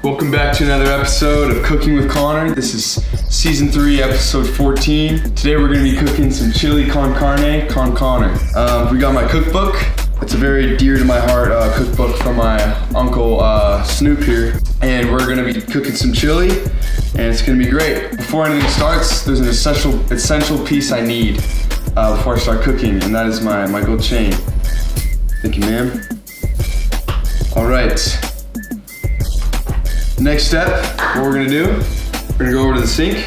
Welcome back to another episode of Cooking with Connor. This is season 3, episode 14. Today we're gonna be cooking some chili con carne con Connor. We got my cookbook. It's a very dear to my heart cookbook from my uncle Snoop here. And we're gonna be cooking some chili and it's gonna be great. Before anything starts, there's an essential piece I need before I start cooking, and that is my gold chain. Thank you, ma'am. All right. Next step, what we're gonna do, we're gonna go over to the sink.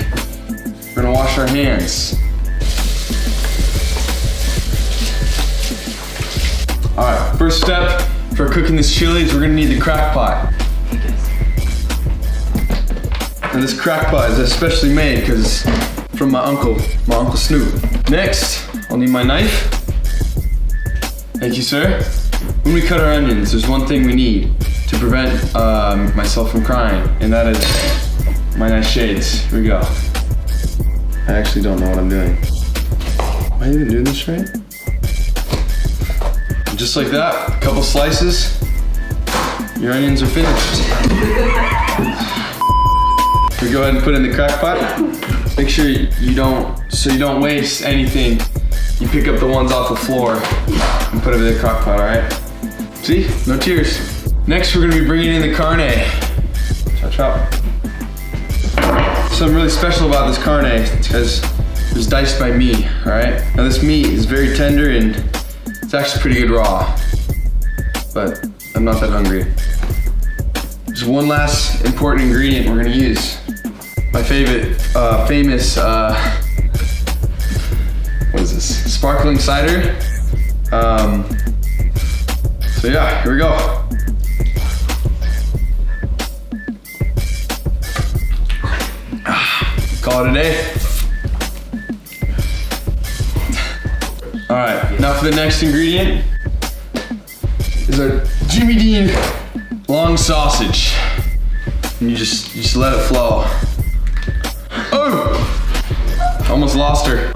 We're gonna wash our hands. All right, first step for cooking this chili is we're gonna need the crock pot. And this crock pot is especially made because from my uncle Snoop. Next, I'll need my knife. Thank you, sir. When we cut our onions, there's one thing we need to prevent myself from crying, and that is my nice shades. Here we go. I actually don't know what I'm doing. Am I even doing this right? Just like that, a couple slices, your onions are finished. We go ahead and put in the crock pot. Make sure you don't waste anything. You pick up the ones off the floor and put it in the crock pot, all right? See, no tears. Next, we're gonna be bringing in the carne. Chop, chop. Something really special about this carne is because it was diced by me, all right? Now this meat is very tender and it's actually pretty good raw, but I'm not that hungry. There's one last important ingredient we're gonna use. My favorite, famous, what is this? Sparkling cider. So yeah, here we go. Call it a day. All right, now for the next ingredient is our Jimmy Dean long sausage. And you just let it flow. Oh! Almost lost her.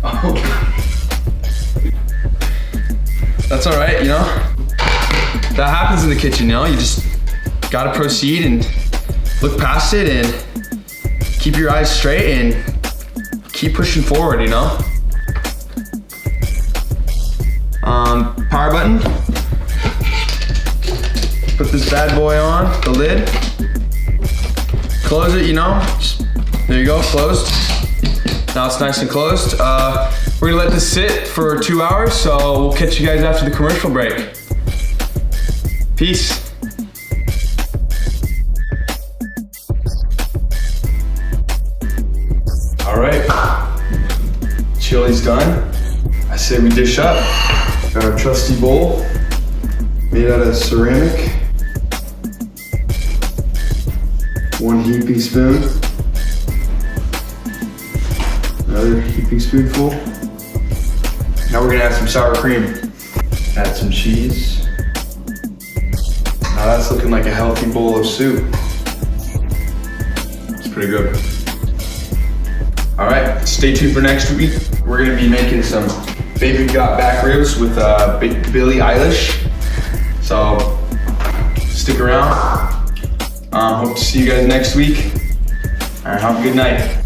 Oh. That's all right, you know? That happens in the kitchen, you know? You just gotta proceed and look past it and keep your eyes straight and keep pushing forward, you know? Power button. Put this bad boy on, the lid. Close it, you know? There you go, closed. Now it's nice and closed. We're gonna let this sit for 2 hours, so we'll catch you guys after the commercial break. Peace. All right, chili's done. I say we dish up. Got our trusty bowl, made out of ceramic. 1 heaping spoon. Another heaping spoonful. Now we're gonna add some sour cream. Add some cheese. Now that's looking like a healthy bowl of soup. It's pretty good. All right, stay tuned for next week. We're gonna be making some baby got back ribs with Billie Eilish. So stick around. Hope to see you guys next week. All right, have a good night.